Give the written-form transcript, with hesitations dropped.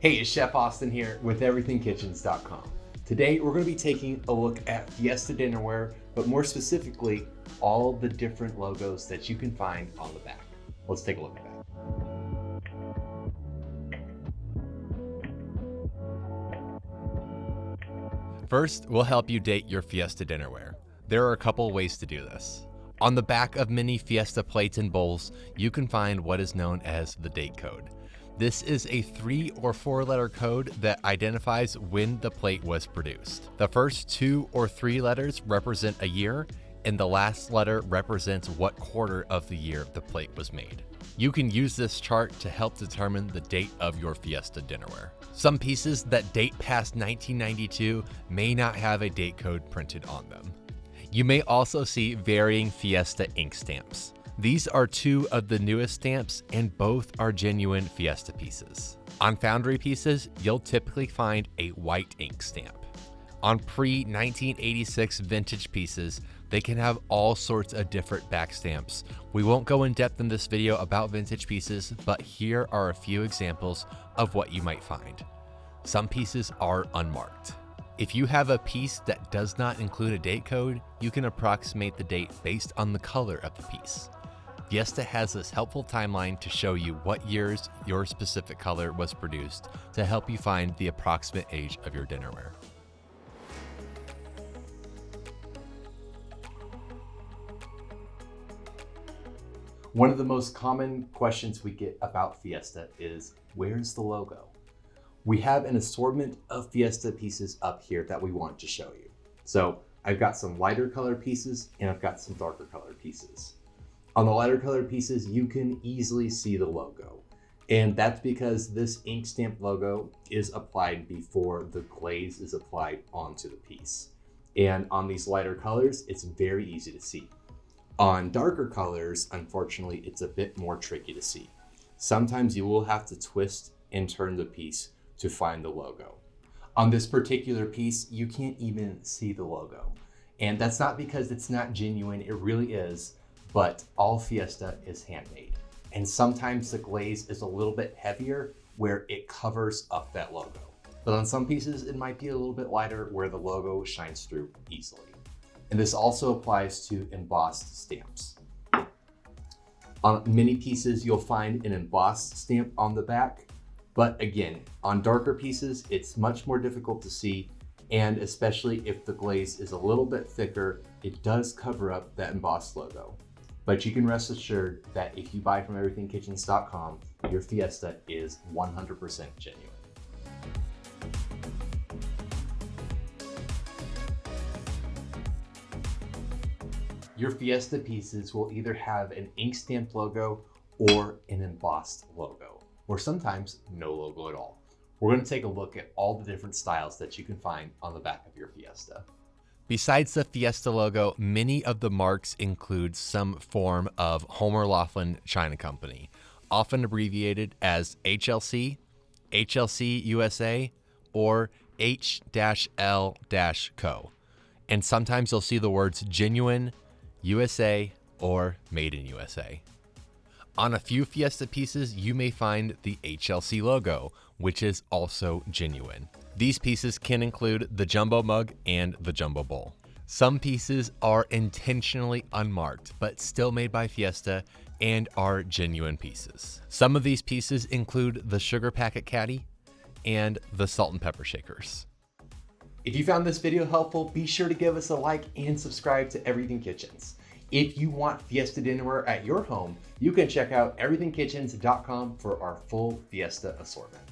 Hey, it's Chef Austin here with everythingkitchens.com. Today, we're going to be taking a look at Fiesta Dinnerware, but more specifically, all the different logos that you can find on the back. Let's take a look at that. First, we'll help you date your Fiesta Dinnerware. There are a couple ways to do this. On the back of many Fiesta plates and bowls, you can find what is known as the date code. This is a 3 or 4 letter code that identifies when the plate was produced. The first 2 or 3 letters represent a year, and the last letter represents what quarter of the year the plate was made. You can use this chart to help determine the date of your Fiesta Dinnerware. Some pieces that date past 1992 may not have a date code printed on them. You may also see varying Fiesta ink stamps. These are 2 of the newest stamps, and both are genuine Fiesta pieces. On foundry pieces, you'll typically find a white ink stamp. On pre-1986 vintage pieces, they can have all sorts of different back stamps. We won't go in depth in this video about vintage pieces, but here are a few examples of what you might find. Some pieces are unmarked. If you have a piece that does not include a date code, you can approximate the date based on the color of the piece. Fiesta has this helpful timeline to show you what years your specific color was produced to help you find the approximate age of your dinnerware. One of the most common questions we get about Fiesta is, where's the logo? We have an assortment of Fiesta pieces up here that we want to show you. So I've got some lighter color pieces and I've got some darker color pieces. On the lighter color pieces, you can easily see the logo. And that's because this ink stamp logo is applied before the glaze is applied onto the piece. And on these lighter colors, it's very easy to see. On darker colors, unfortunately, it's a bit more tricky to see. Sometimes you will have to twist and turn the piece to find the logo. On this particular piece, you can't even see the logo. And that's not because it's not genuine, it really is, but all Fiesta is handmade. And sometimes the glaze is a little bit heavier where it covers up that logo. But on some pieces, it might be a little bit lighter where the logo shines through easily. And this also applies to embossed stamps. On many pieces, you'll find an embossed stamp on the back. But again, on darker pieces, it's much more difficult to see. And especially if the glaze is a little bit thicker, it does cover up that embossed logo. But you can rest assured that if you buy from everythingkitchens.com, your Fiesta is 100% genuine. Your Fiesta pieces will either have an ink stamped logo or an embossed logo, or sometimes no logo at all. We're going to take a look at all the different styles that you can find on the back of your Fiesta. Besides the Fiesta logo, many of the marks include some form of Homer Laughlin China Company, often abbreviated as HLC, HLC USA, or H-L-Co. And sometimes you'll see the words genuine, USA, or made in USA. On a few Fiesta pieces, you may find the HLC logo, which is also genuine. These pieces can include the jumbo mug and the jumbo bowl. Some pieces are intentionally unmarked, but still made by Fiesta and are genuine pieces. Some of these pieces include the sugar packet caddy and the salt and pepper shakers. If you found this video helpful, be sure to give us a like and subscribe to Everything Kitchens. If you want Fiesta Dinnerware at your home, you can check out everythingkitchens.com for our full Fiesta assortment.